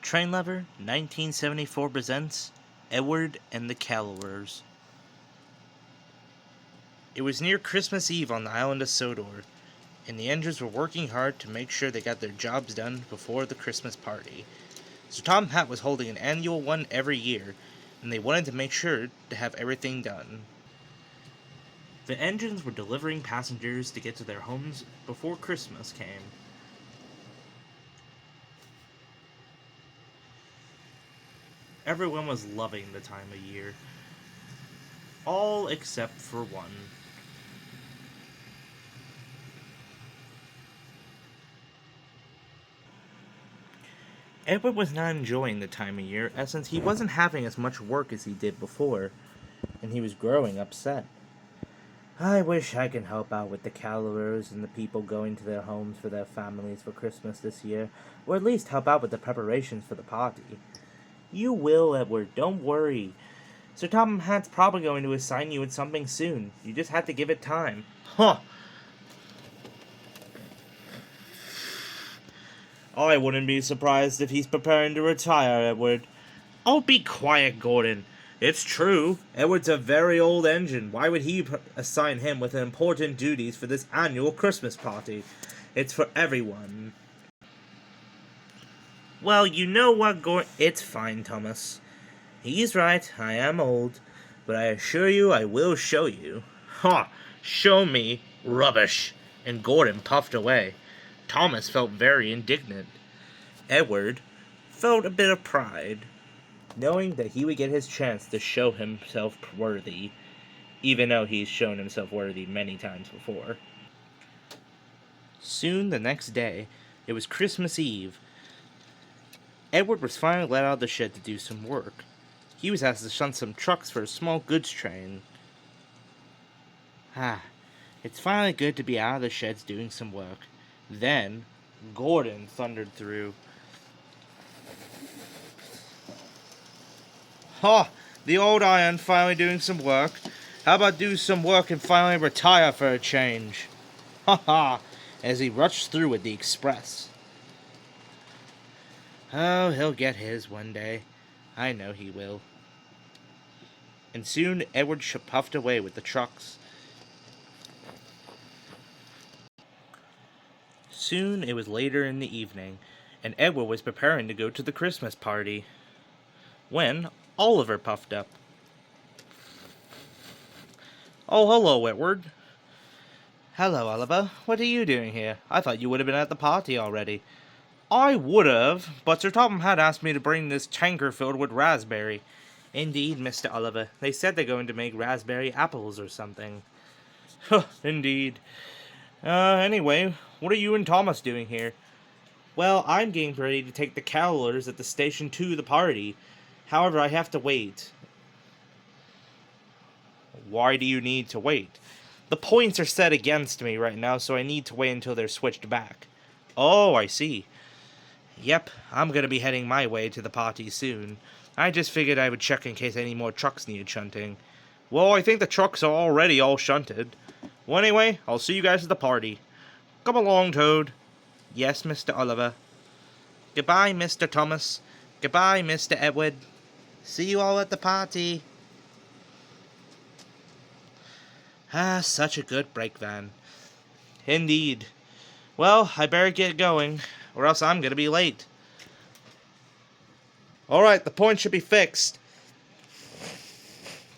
Train Lover 1974 presents Edward and the Callowers. It was near Christmas Eve on the island of Sodor, and the Engines were working hard to make sure they got their jobs done before the Christmas party. Sir Tom Hat was holding an annual one every year, and they wanted to make sure to have everything done. The Engines were delivering passengers to get to their homes before Christmas came. Everyone was loving the time of year. All except for one. Edward was not enjoying the time of year, as since he wasn't having as much work as he did before, and he was growing upset. I wish I could help out with the Callowers and the people going to their homes for their families for Christmas this year, or at least help out with the preparations for the party. You will, Edward, don't worry. Sir Tom Hat's probably going to assign you with something soon. You just have to give it time. Huh! I wouldn't be surprised if he's preparing to retire, Edward. Oh, be quiet, Gordon. It's true. Edward's a very old engine. Why would he assign him with important duties for this annual Christmas party? It's for everyone. Well, you know what, Gordon? It's fine, Thomas. He's right, I am old, but I assure you I will show you. Ha! Show me? Rubbish! And Gordon puffed away. Thomas felt very indignant. Edward felt a bit of pride, knowing that he would get his chance to show himself worthy, even though he's shown himself worthy many times before. Soon the next day, it was Christmas Eve. Edward was finally let out of the shed to do some work. He was asked to shunt some trucks for a small goods train. It's finally good to be out of the sheds doing some work. Then, Gordon thundered through. Ha! The old iron finally doing some work. How about do some work and finally retire for a change? Ha ha! As he rushed through with the express. Oh, he'll get his one day. I know he will. And soon Edward puffed away with the trucks. Soon it was later in the evening, and Edward was preparing to go to the Christmas party, when Oliver puffed up. Oh, hello, Edward. Hello, Oliver. What are you doing here? I thought you would have been at the party already. I would have, but Sir Tom had asked me to bring this tanker filled with raspberry. Indeed, Mr. Oliver. They said they're going to make raspberry apples or something. Indeed. Anyway, what are you and Thomas doing here? Well, I'm getting ready to take the Callowers at the station to the party. However, I have to wait. Why do you need to wait? The points are set against me right now, so I need to wait until they're switched back. Oh, I see. Yep, I'm gonna be heading my way to the party soon. I just figured I would check in case any more trucks needed shunting. Well, I think the trucks are already all shunted. Well, anyway, I'll see you guys at the party. Come along, Toad. Yes, Mr. Oliver. Goodbye, Mr. Thomas. Goodbye, Mr. Edward. See you all at the party. Such a good brake van. Indeed. Well, I better get going, or else I'm gonna be late. Alright, the points should be fixed.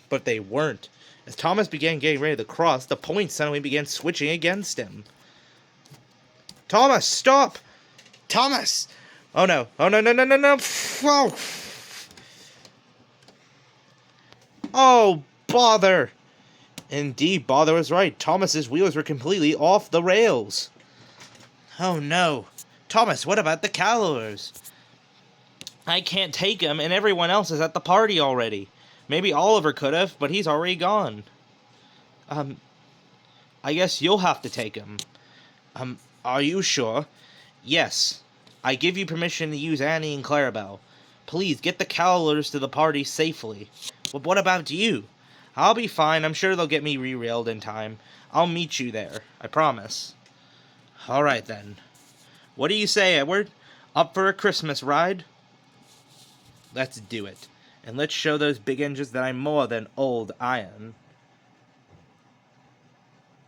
But they weren't. As Thomas began getting ready to cross, the points suddenly began switching against him. Thomas, stop! Thomas! Oh no. Oh no, no, no, no, no! Oh, oh bother! Indeed, Bother was right. Thomas's wheels were completely off the rails. Oh no. Thomas, what about the Callowers? I can't take him, and everyone else is at the party already. Maybe Oliver could have, but he's already gone. I guess you'll have to take him. Are you sure? Yes. I give you permission to use Annie and Clarabelle. Please, get the Callowers to the party safely. But what about you? I'll be fine. I'm sure they'll get me re-railed in time. I'll meet you there. I promise. Alright then. What do you say, Edward? Up for a Christmas ride? Let's do it. And let's show those big engines that I'm more than old iron.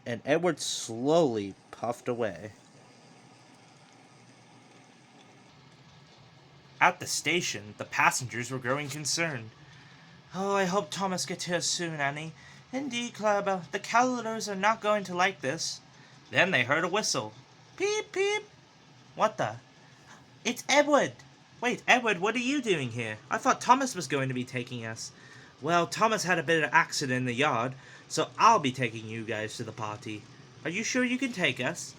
And Edward slowly puffed away. At the station, the passengers were growing concerned. Oh, I hope Thomas gets here soon, Annie. Indeed, Clarabelle, the Cavaliers are not going to like this. Then they heard a whistle. Peep, peep. What the? It's Edward! Wait, Edward, what are you doing here? I thought Thomas was going to be taking us. Well, Thomas had a bit of accident in the yard, so I'll be taking you guys to the party. Are you sure you can take us?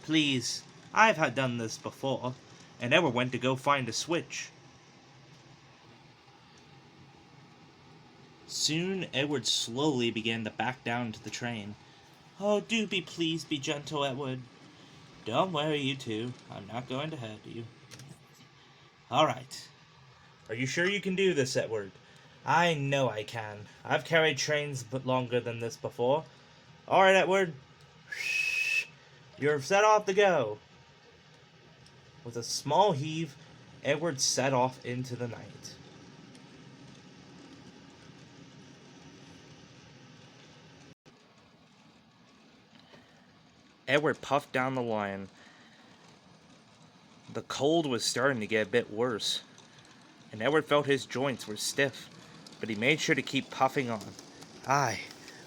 Please, I've had done this before, and Edward went to go find a switch. Soon, Edward slowly began to back down to the train. Oh, do please be gentle, Edward. Don't worry, you two. I'm not going to hurt you. Alright. Are you sure you can do this, Edward? I know I can. I've carried trains but longer than this before. Alright, Edward. You're set off to go. With a small heave, Edward set off into the night. Edward puffed down the line. The cold was starting to get a bit worse, and Edward felt his joints were stiff, but he made sure to keep puffing on. I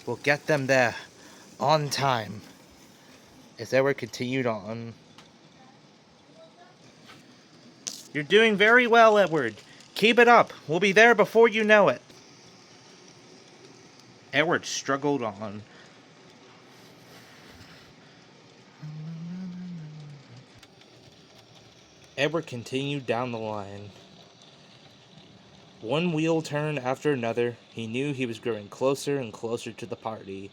will get them there, on time. As Edward continued on. You're doing very well, Edward. Keep it up. We'll be there before you know it. Edward struggled on. Edward continued down the line. One wheel turn after another, he knew he was growing closer and closer to the party.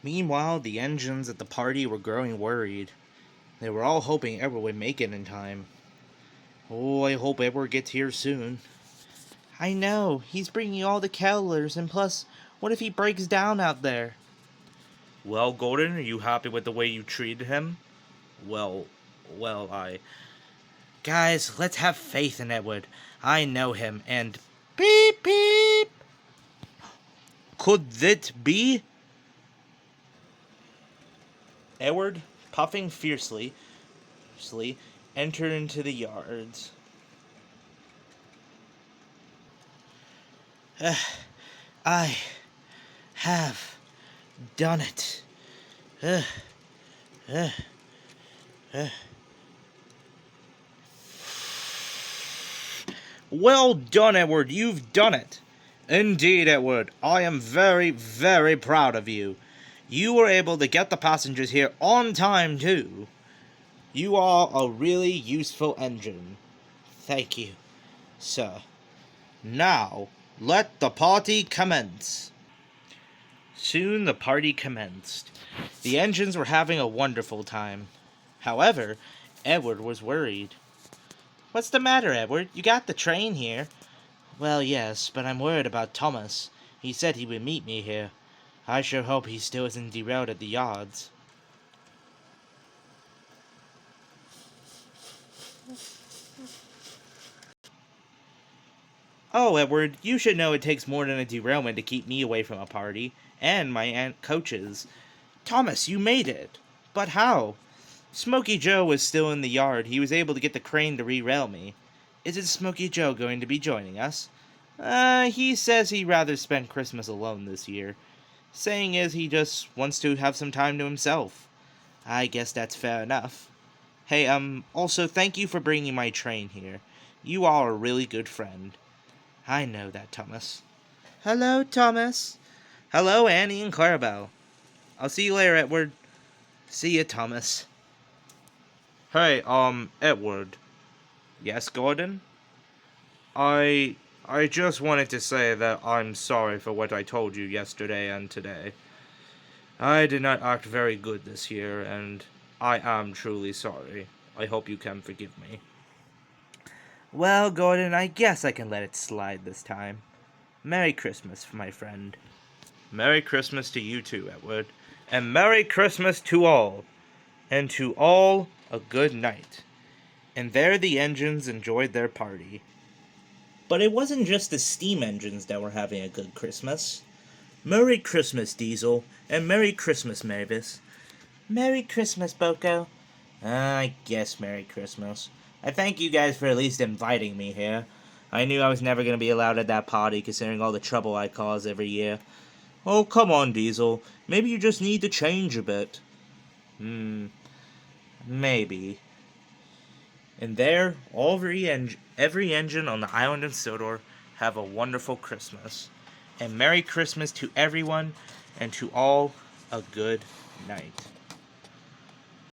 Meanwhile, the engines at the party were growing worried. They were all hoping Edward would make it in time. Oh, I hope Edward gets here soon. I know, he's bringing all the Cavaliers, and plus, what if he breaks down out there? Well, Gordon, are you happy with the way you treated him? Well, I... Guys, let's have faith in Edward. I know him, and... Beep, beep! Could it be? Edward, puffing fiercely, entered into the yards. I have done it. Well done, Edward. You've done it. Indeed, Edward. I am very, very proud of you. You were able to get the passengers here on time, too. You are a really useful engine. Thank you, sir. Now, let the party commence. Soon the party commenced. The engines were having a wonderful time. However, Edward was worried. What's the matter, Edward? You got the train here. Well, yes, but I'm worried about Thomas. He said he would meet me here. I sure hope he still isn't derailed at the yards. Oh, Edward, you should know it takes more than a derailment to keep me away from a party, and my aunt coaches. Thomas, you made it. But how? Smokey Joe was still in the yard. He was able to get the crane to re-rail me. Isn't Smokey Joe going to be joining us? He says he'd rather spend Christmas alone this year. Saying is he just wants to have some time to himself. I guess that's fair enough. Hey, also thank you for bringing my train here. You are a really good friend. I know that, Thomas. Hello, Thomas. Hello, Annie and Clarabelle. I'll see you later, Edward. See ya, Thomas. Hey, Edward. Yes, Gordon? I just wanted to say that I'm sorry for what I told you yesterday and today. I did not act very good this year, and I am truly sorry. I hope you can forgive me. Well, Gordon, I guess I can let it slide this time. Merry Christmas, my friend. Merry Christmas to you too, Edward. And Merry Christmas to all, and to all a good night. And there the engines enjoyed their party. But it wasn't just the steam engines that were having a good Christmas. Merry Christmas, Diesel, and Merry Christmas, Mavis. Merry Christmas, Boko. I guess Merry Christmas. I thank you guys for at least inviting me here. I knew I was never going to be allowed at that party considering all the trouble I cause every year. Oh, come on, Diesel. Maybe you just need to change a bit. Maybe. And there, every engine on the island of Sodor have a wonderful Christmas. And Merry Christmas to everyone, and to all a good night.